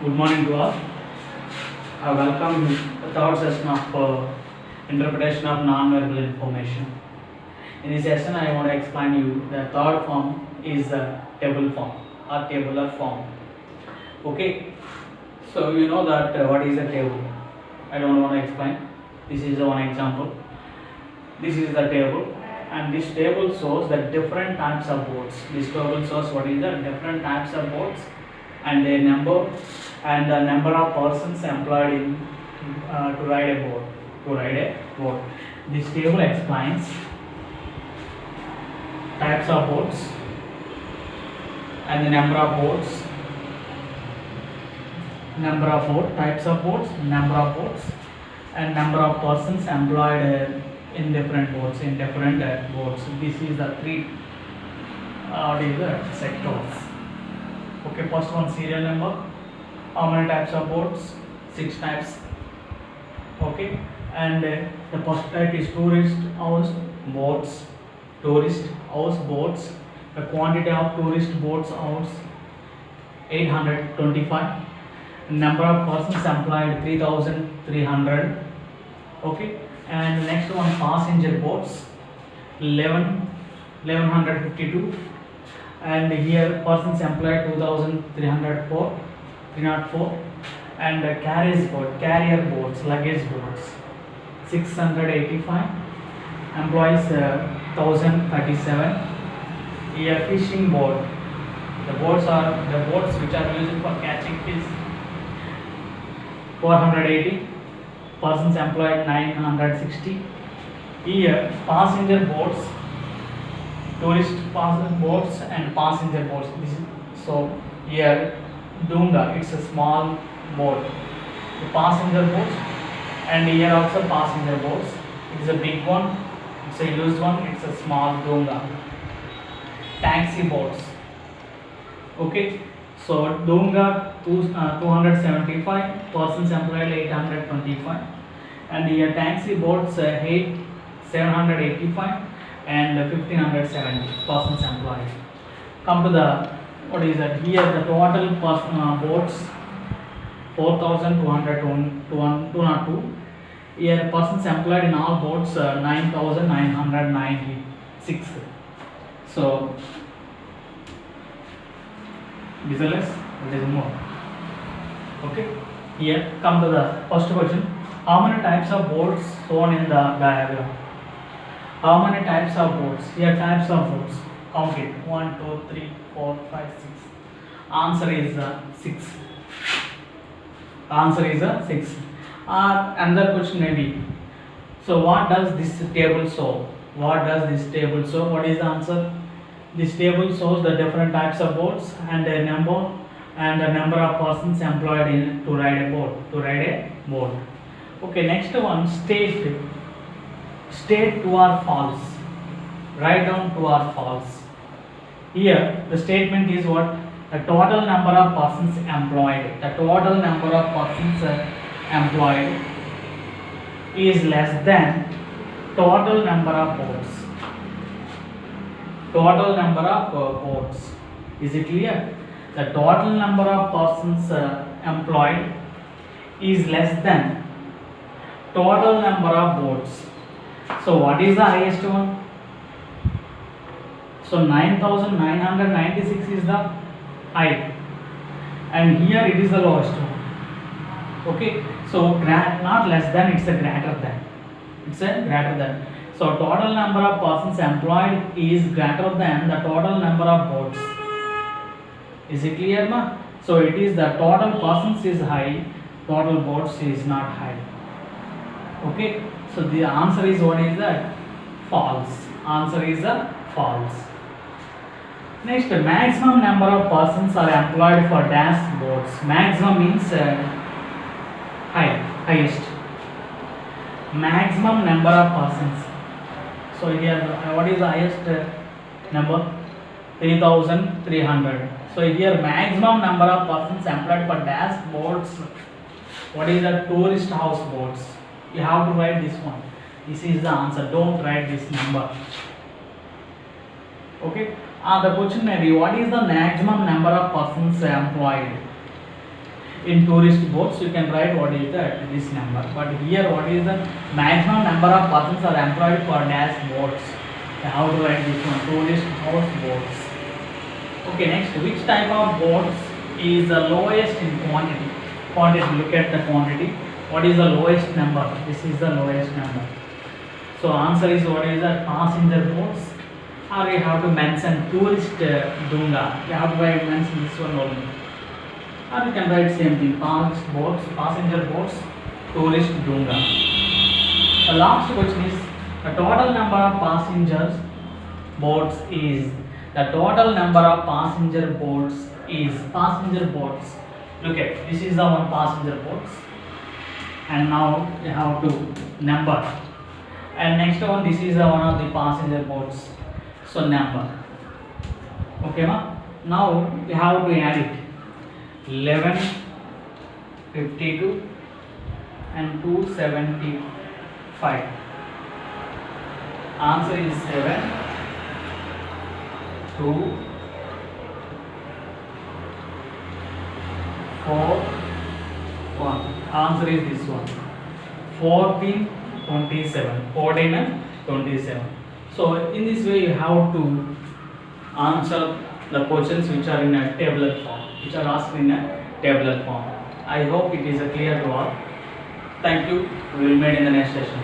Good morning to all. I welcome the third session of interpretation of non-verbal information. In this session, I want to explain you the third form is the table form or tabular form. Okay, so you know that what is a table. I don't want to explain. This is one example. This is the table, and this table shows the different types of boards. This table shows what is the different types of boards and their number and the number of persons employed in to ride a board. This table explains types of boards and the number of boards, types of boards, number of boards, and number of persons employed in different boards. This is the three sectors. Okay, first one, serial number. How many types of boards? 6 types. Okay, and the first type is tourist house boards. The quantity of tourist boards hours 825. Number of persons employed 3300. Okay, and next one, passenger boards 1152, and here persons employed 2304, and carrier boards, luggage boards 685, employees 1037. Here fishing board, the boats which are used for catching fish 480, persons employed 960. Here passenger boards, tourist passenger boards and passenger boards. So here Dunga, it's a small boat. The passenger boards, and here also passenger boards. It is a big one, it's a used one, it's a small Dunga. Taxi boards. Okay, so Dunga 275, persons employed 825, and here taxi boards 785 and 1570 persons employed. Come to the what is that? Here the total boards 4202. Here persons employed in all boards 9996. So this is less, it is more. Okay, here come to the first question. How many types of boards shown in the diagram? How many types of boards? Here types of boards. Count it. 1, 2, 3, 4, 5, 6. Answer is 6. Answer is 6. Another question may be, so what does this table show? What is the answer? This table shows the different types of boards and their number and the number of persons employed to ride a board. Okay, next one, state true or false. Write down true or false. Here the statement is what? The total number of persons employed. Is less than total number of boards. Is it clear? The total number of persons employed is less than total number of boards. So what is the highest one? So 9996 is the high, and here it is the lowest one. Okay, so not less than, it's a greater than. So total number of persons employed is greater than the total number of boards. Is it clear, ma? So it is the total persons is high, total boards is not high. Okay, so the answer is what is that? False. Answer is false. Next, maximum number of persons are employed for dashboards. Maximum means highest. Maximum number of persons. So here, what is the highest number? 3300. So here, maximum number of persons employed for dashboards. What is the tourist house boards? You have to write this one. This is the answer. Don't write this number. Okay. The question may be, what is the maximum number of persons employed? in tourist boats you can write what is this number, but here what is the maximum number of persons are employed for dash boats. How to write this one? Tourist boats. Okay, next, which type of boats is the lowest in quantity? Look at the quantity. What is the lowest number? This is the lowest number. So answer is what is the passenger boats, or you have to mention tourist dunga. You have to mention this one only. Or you can write same thing, passenger boats, tourist dunga. The last question is the total number of passengers boats is. The total number of passenger boats is. Passenger boats. Look at, this is the one passenger boats. And now you have to number. And next one, this is the one of the passenger boats. So number. Okay, ma? Now you have to add it. 11, 52 and 275. Answer is 7, 2, 4, 1. Answer is this one. 14, 27. 14 and 27. So in this way you have to answer the questions which are in a tabular form, which are asked in a tabular form. I hope it is clear to all. Thank you. We will meet in the next session.